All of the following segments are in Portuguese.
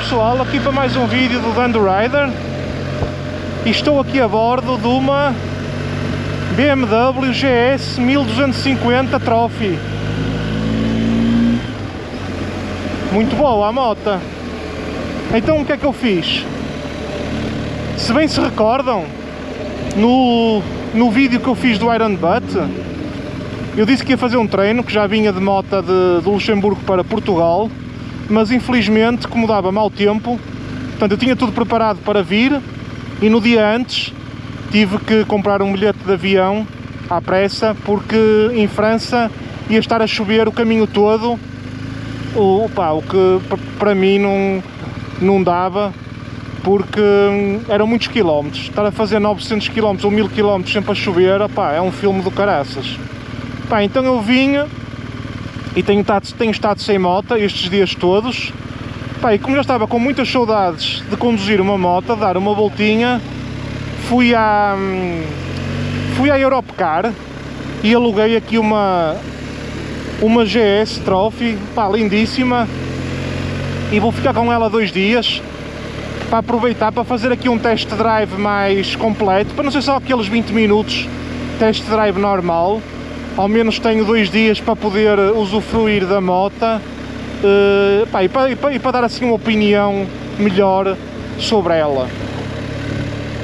pessoal, aqui para mais um vídeo do Dando Rider. E estou aqui a bordo de uma BMW GS 1250 Trophy. Muito boa a moto. Então o que é que eu fiz? Se bem se recordam, no vídeo que eu fiz do Iron Butt, eu disse que ia fazer um treino, que já vinha de moto de Luxemburgo para Portugal, mas infelizmente, como dava mau tempo, portanto eu tinha tudo preparado para vir, e no dia antes tive que comprar um bilhete de avião à pressa, porque em França ia estar a chover o caminho todo, o que para mim não dava, porque eram muitos quilómetros. Estar a fazer 900 km ou 1000 km sempre a chover, é um filme do caraças. Então eu vinha e tenho estado sem moto estes dias todos. E como já estava com muitas saudades de conduzir uma moto, dar uma voltinha, fui à Europcar e aluguei aqui uma GS Trophy, lindíssima, e vou ficar com ela 2 dias para aproveitar para fazer aqui um test drive mais completo, para não ser só aqueles 20 minutos test drive normal. Ao menos tenho 2 dias para poder usufruir da moto, e para dar assim uma opinião melhor sobre ela.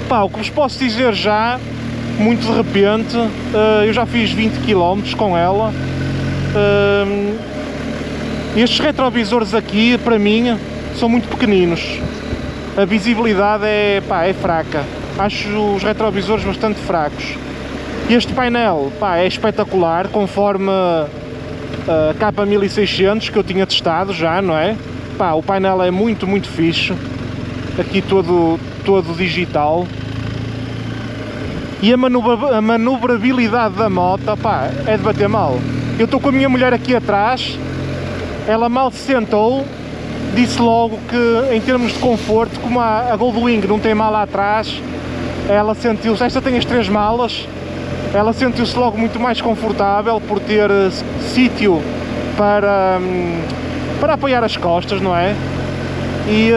O que vos posso dizer já, muito de repente, eu já fiz 20 km com ela. Estes retrovisores aqui, para mim, são muito pequeninos. A visibilidade é fraca. Acho os retrovisores bastante fracos. Este painel é espetacular, conforme a K1600 que eu tinha testado já, não é? O painel é muito fixe, aqui todo digital. E a manobrabilidade da moto, é de bater mal. Eu estou com a minha mulher aqui atrás, ela mal se sentou, disse logo que em termos de conforto, como a Goldwing não tem mala atrás, ela sentiu-se, esta tem as 3 malas, ela sentiu-se logo muito mais confortável por ter sítio para apoiar as costas, não é? E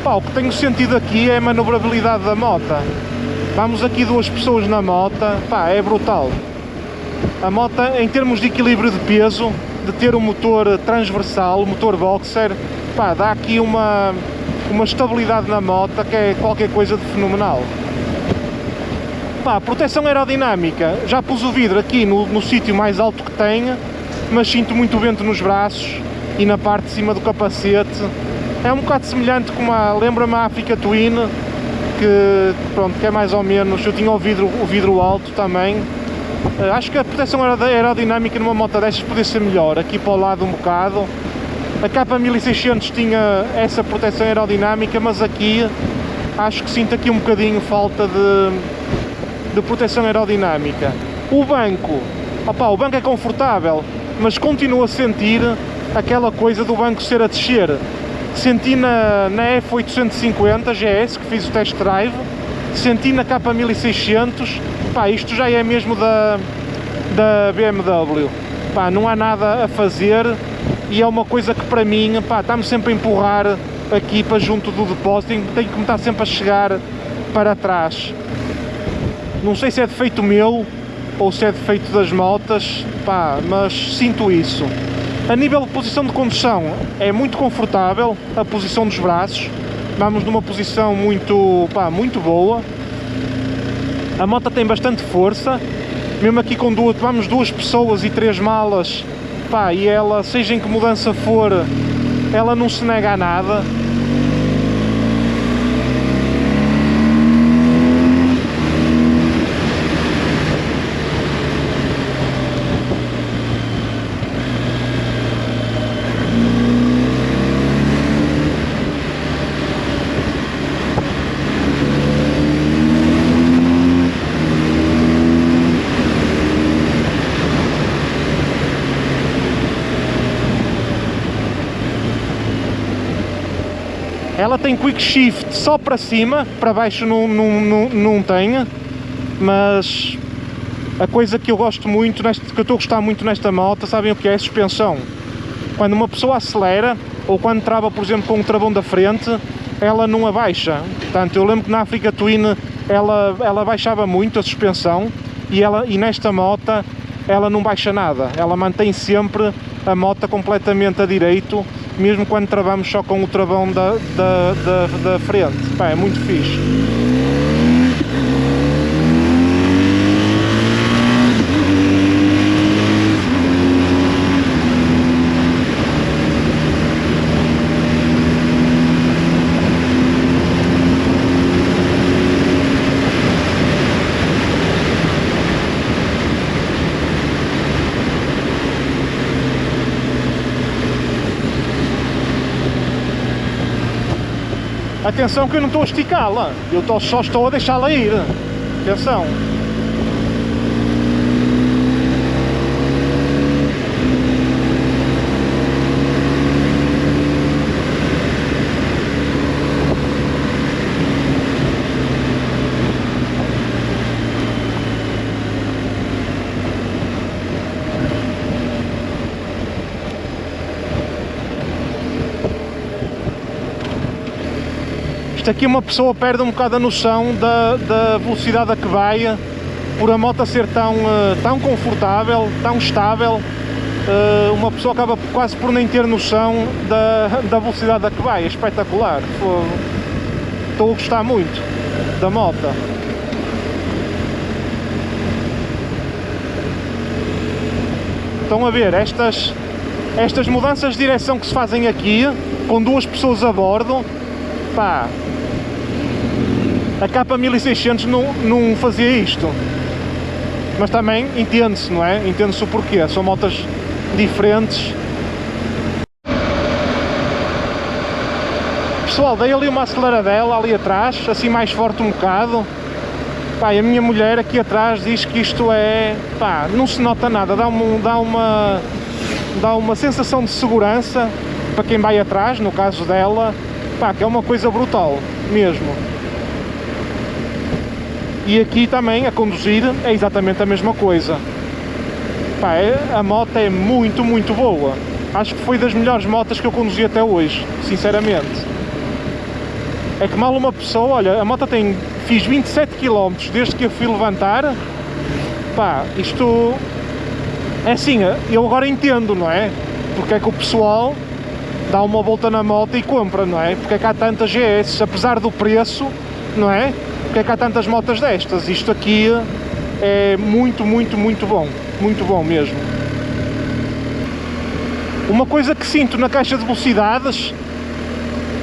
o que tenho sentido aqui é a manobrabilidade da moto. Vamos aqui 2 pessoas na moto, é brutal. A moto, em termos de equilíbrio de peso, de ter um motor transversal, um motor boxer, dá aqui uma estabilidade na moto que é qualquer coisa de fenomenal. Proteção aerodinâmica, já pus o vidro aqui no sítio mais alto que tenho, mas sinto muito vento nos braços e na parte de cima do capacete. É um bocado semelhante com lembra-me a Africa Twin, que é mais ou menos, eu tinha o vidro alto também. Acho que a proteção aerodinâmica numa moto destas podia ser melhor, aqui para o lado um bocado. A K1600 tinha essa proteção aerodinâmica, mas aqui acho que sinto aqui um bocadinho falta de proteção aerodinâmica. O banco é confortável, mas continuo a sentir aquela coisa do banco ser a descer. Senti na F850 GS, que fiz o test drive, senti na K1600, isto já é mesmo da BMW. Não há nada a fazer, e é uma coisa que para mim, está-me sempre a empurrar aqui para junto do depósito, tenho que me estar sempre a chegar para trás. Não sei se é defeito meu ou se é defeito das motas, mas sinto isso. A nível de posição de condução é muito confortável, a posição dos braços, vamos numa posição muito boa. A moto tem bastante força, mesmo aqui com vamos 2 pessoas e 3 malas, e ela, seja em que mudança for, ela não se nega a nada. Ela tem quick shift só para cima, para baixo não tem, mas a coisa que eu gosto muito, que eu estou a gostar muito nesta moto, sabem o que é? A suspensão. Quando uma pessoa acelera, ou quando trava, por exemplo, com um travão da frente, ela não abaixa. Portanto, eu lembro que na Africa Twin ela baixava muito a suspensão, e nesta moto ela não baixa nada, ela mantém sempre a moto completamente a direito, mesmo quando travamos só com o travão da frente. Pá, é muito fixe. Atenção que eu não estou a esticá-la, eu só estou a deixá-la ir. Atenção. Isto aqui uma pessoa perde um bocado a noção da velocidade a que vai, por a moto ser tão confortável, tão estável. Uma pessoa acaba quase por nem ter noção da velocidade a que vai. É espetacular. Estou a gostar muito da moto. Estão a ver estas mudanças de direção que se fazem aqui, com duas pessoas a bordo. Pá, a capa 1600 não fazia isto, mas também entende-se, não é? Entende-se o porquê, são motas diferentes. Pessoal, dei ali uma aceleradela ali atrás, assim mais forte um bocado. Pá, e a minha mulher aqui atrás diz que isto é... pá, não se nota nada, dá uma sensação de segurança para quem vai atrás, no caso dela. Pá, que é uma coisa brutal, mesmo. E aqui também, a conduzir, é exatamente a mesma coisa. Pá, a moto é muito, muito boa. Acho que foi das melhores motas que eu conduzi até hoje, sinceramente. É que mal uma pessoa, olha, a moto fiz 27 km desde que a fui levantar. Pá, isto... é assim, eu agora entendo, não é? Porque é que o pessoal dá uma volta na moto e compra, não é? Porque é que há tantas GS, apesar do preço, não é? Porque é que há tantas motas destas? Isto aqui é muito, muito, muito bom mesmo. Uma coisa que sinto na caixa de velocidades,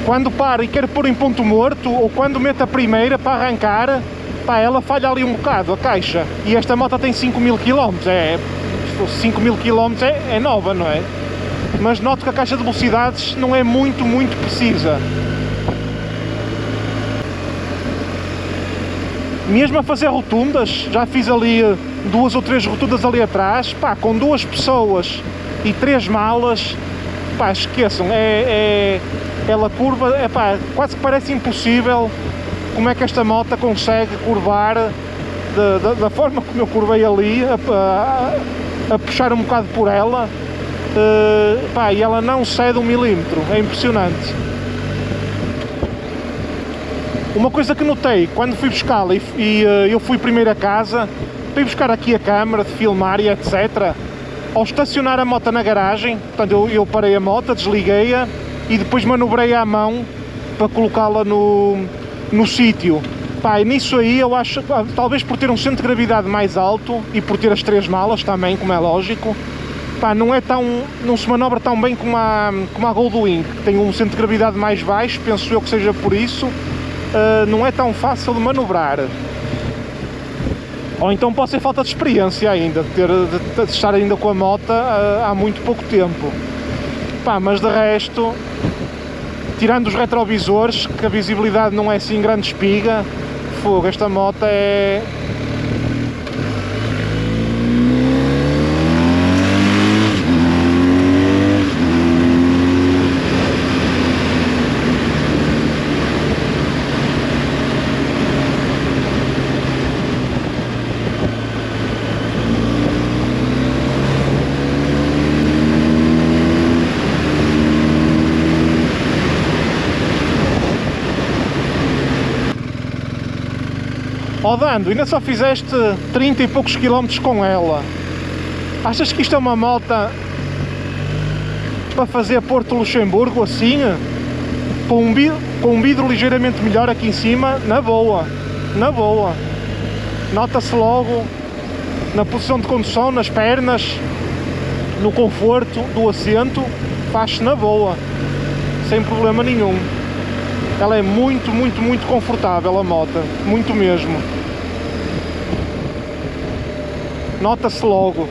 quando paro e quero pôr em ponto morto, ou quando meto a primeira para arrancar, pá, ela falha ali um bocado, a caixa. E esta moto tem 5000 km, 5000 km é nova, não é? Mas noto que a caixa de velocidades não é muito, muito precisa. Mesmo a fazer rotundas, já fiz ali 2 ou 3 rotundas ali atrás, pá, com 2 pessoas e 3 malas, pá, esqueçam, ela curva, pá, quase que parece impossível como é que esta moto consegue curvar da forma como eu curvei ali, a puxar um bocado por ela. Pá, e ela não cede 1 milímetro, é impressionante. Uma coisa que notei quando fui buscá-la e eu fui primeiro a casa, fui buscar aqui a câmara de filmar e etc. Ao estacionar a moto na garagem, portanto eu parei a moto, desliguei-a e depois manobrei à mão para colocá-la no sítio. Pá, e nisso aí eu acho, talvez por ter um centro de gravidade mais alto e por ter as 3 malas também, como é lógico, pá, não se manobra tão bem como a Goldwing, que tem um centro de gravidade mais baixo, penso eu que seja por isso. Não é tão fácil de manobrar. Ou então pode ser falta de experiência ainda, de estar ainda com a moto há muito pouco tempo. Pá, mas de resto, tirando os retrovisores, que a visibilidade não é assim grande espiga, fogo, esta moto é... Ó Dando, ainda só fizeste 30 e poucos quilómetros com ela. Achas que isto é uma moto para fazer Porto Luxemburgo assim? Com um vidro ligeiramente melhor aqui em cima, na boa. Na boa. Nota-se logo na posição de condução, nas pernas, no conforto do assento, faz-se na boa, sem problema nenhum. Ela é muito, muito, muito confortável a moto, muito mesmo. Nota-se logo.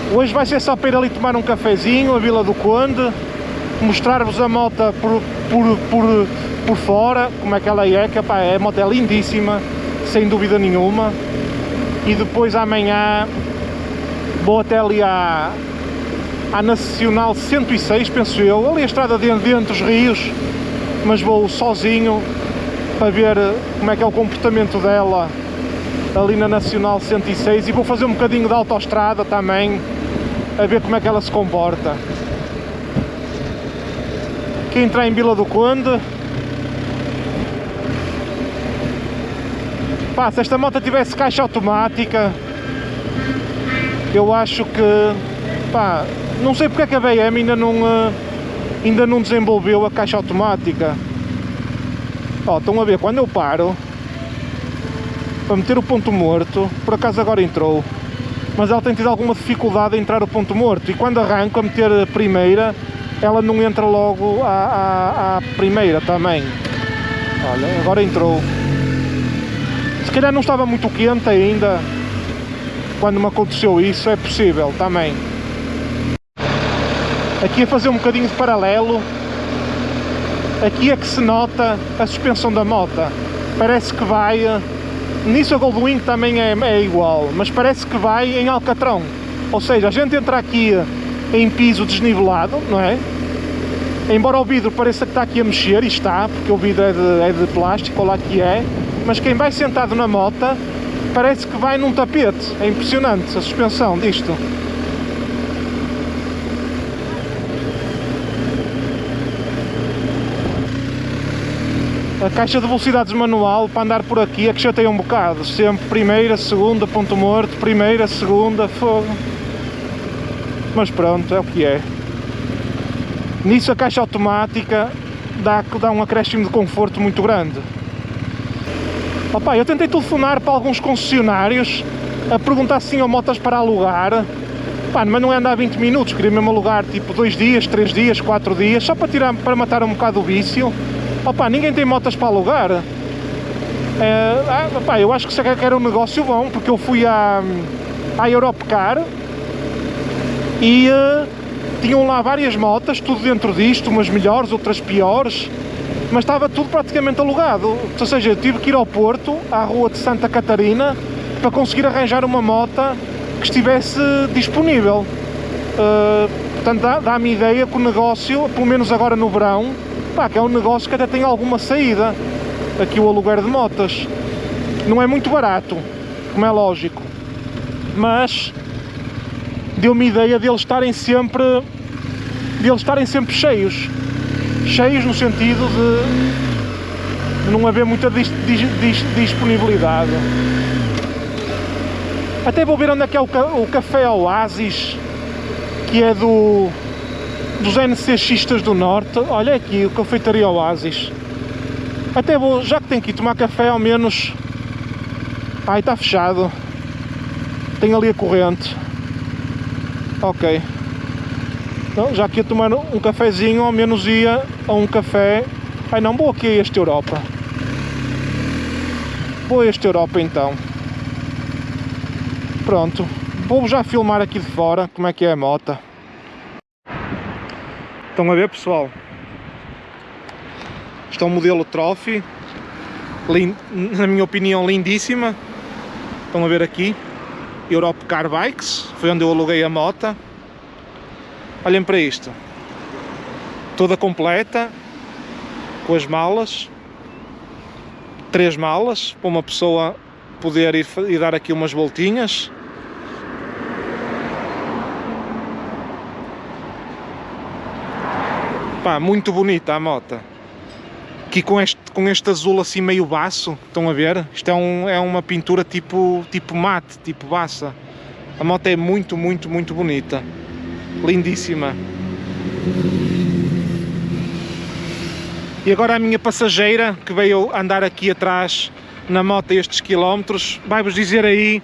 Hoje vai ser só para ir ali tomar um cafezinho, a Vila do Conde, mostrar-vos a moto por fora, como é que ela é, que pá, a moto é lindíssima, sem dúvida nenhuma. E depois amanhã vou até ali à Nacional 106, penso eu, ali a estrada dentro dos rios, mas vou sozinho para ver como é que é o comportamento dela ali na Nacional 106 e vou fazer um bocadinho de autoestrada também, a ver como é que ela se comporta. Aqui entrar em Vila do Conde. Pá, se esta moto tivesse caixa automática, eu acho que, pá, não sei porque é que a BM ainda não desenvolveu a caixa automática. Ó, estão a ver, quando eu paro para meter o ponto morto, por acaso agora entrou, mas ela tem tido alguma dificuldade em entrar o ponto morto, e quando arranco a meter a primeira, ela não entra logo à primeira também. Olha, agora entrou. Se calhar não estava muito quente ainda quando me aconteceu isso, é possível também. Aqui a fazer um bocadinho de paralelo, aqui é que se nota a suspensão da moto, parece que vai, nisso a Goldwing também é igual, mas parece que vai em alcatrão, ou seja, a gente entra aqui em piso desnivelado, não é? Embora o vidro pareça que está aqui a mexer, e está, porque o vidro é de plástico, ou lá que é, mas quem vai sentado na moto parece que vai num tapete, é impressionante a suspensão disto. A caixa de velocidades manual para andar por aqui é que chateia um bocado, sempre primeira, segunda, ponto morto, primeira, segunda, fogo. Mas pronto, é o que é. Nisso a caixa automática dá um acréscimo de conforto muito grande. Opa, eu tentei telefonar para alguns concessionários a perguntar se tinham motas para alugar. Pá, mas não é andar 20 minutos, queria mesmo alugar tipo 2 dias, 3 dias, 4 dias, só para matar um bocado o vício. Opa, ninguém tem motas para alugar. Opa, eu acho que isso é que era um negócio bom, porque eu fui à Europcar e tinham lá várias motas, tudo dentro disto, umas melhores, outras piores, mas estava tudo praticamente alugado. Ou seja, eu tive que ir ao Porto, à rua de Santa Catarina, para conseguir arranjar uma moto que estivesse disponível. Portanto, dá-me ideia que o negócio, pelo menos agora no verão, pá, que é um negócio que até tem alguma saída, aqui o aluguer de motas. Não é muito barato, como é lógico, mas deu-me ideia de eles estarem sempre cheios no sentido de não haver muita disponibilidade. Até vou ver onde é que é o Café Oasis, que é dos NCXistas do Norte. Olha aqui, o Cafeitaria Oasis. Até vou, já que tenho que ir tomar café, ao menos... Ai, está fechado. Tem ali a corrente. Ok. Não, já que ia tomar um cafezinho, ao menos ia a um café. Ai não, vou aqui a este Europa. Vou a este Europa então. Pronto, vou já filmar aqui de fora como é que é a moto. Estão a ver, pessoal? Isto é um modelo Trophy, na minha opinião lindíssima. Estão a ver aqui, Europe Car Bikes, foi onde eu aluguei a moto. Olhem para isto, toda completa, com as malas, 3 malas, para uma pessoa poder ir dar aqui umas voltinhas. Pá, muito bonita a moto. Aqui com este azul assim meio baço, estão a ver? Isto é uma pintura tipo mate, tipo baça. A moto é muito bonita. Lindíssima. E agora a minha passageira, que veio andar aqui atrás na moto estes quilómetros, vai-vos dizer aí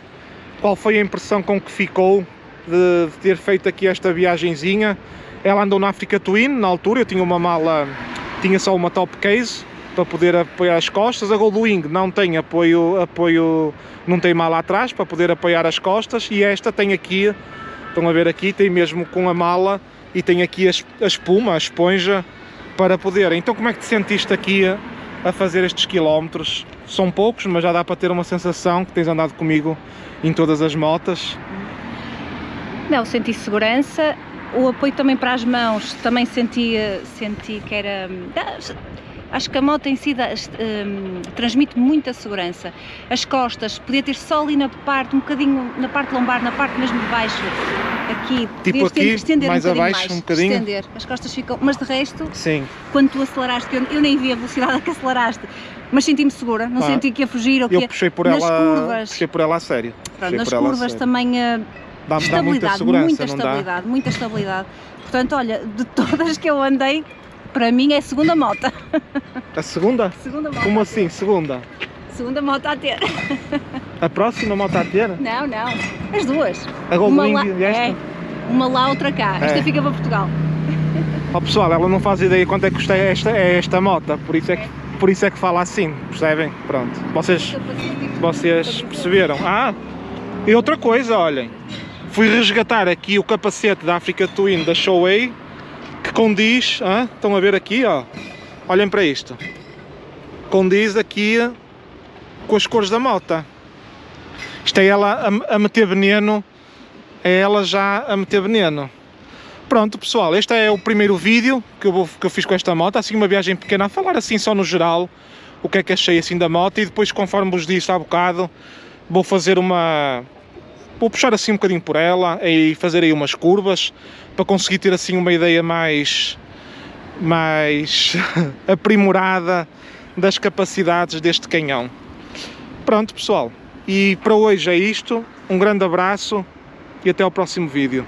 qual foi a impressão com que ficou de ter feito aqui esta viagenzinha. Ela andou na Africa Twin, na altura, eu tinha uma mala, tinha só uma top case para poder apoiar as costas. A Goldwing não tem apoio, não tem mala atrás para poder apoiar as costas, e esta tem aqui, estão a ver aqui, tem mesmo com a mala, e tem aqui a espuma, a esponja, para poder. Então como é que te sentiste aqui a fazer estes quilómetros? São poucos, mas já dá para ter uma sensação que tens andado comigo em todas as motas. Não, senti segurança, o apoio também para as mãos, também senti que era... Acho que a moto em si transmite muita segurança. As costas, podia ter só ali na parte, um bocadinho na parte lombar, na parte mesmo de baixo, aqui. Tipo aqui, estender mais abaixo, um bocadinho. Estender, as costas ficam, mas de resto, sim, quando tu aceleraste, eu nem vi a velocidade a que aceleraste, mas senti-me segura, não senti que ia fugir ou que ia... puxei por nas ela, curvas, puxei por ela a sério. Pronto, nas curvas também... Dá muita segurança, não dá? Muita estabilidade. Portanto, olha, de todas que eu andei, para mim é a segunda moto. A segunda? Segunda moto. Como assim, segunda? Segunda moto a ter. A próxima moto a ter? Não, as duas. A Goldwing e esta? É, uma lá, outra cá. Esta fica para Portugal. Ó pessoal, ela não faz ideia quanto é que custa esta moto, por isso é que fala assim, percebem? Pronto, vocês perceberam. Ah, e outra coisa, olhem, fui resgatar aqui o capacete da Africa Twin da Shoei, que condiz, estão a ver aqui, ó, olhem para isto, condiz aqui com as cores da moto. Isto é ela a meter veneno, é ela já a meter veneno. Pronto pessoal, este é o primeiro vídeo que eu fiz com esta moto, assim uma viagem pequena, a falar assim só no geral, o que é que achei assim da moto, e depois, conforme vos disse há bocado, vou puxar assim um bocadinho por ela e fazer aí umas curvas para conseguir ter assim uma ideia mais aprimorada das capacidades deste canhão. Pronto pessoal, e para hoje é isto, um grande abraço e até ao próximo vídeo.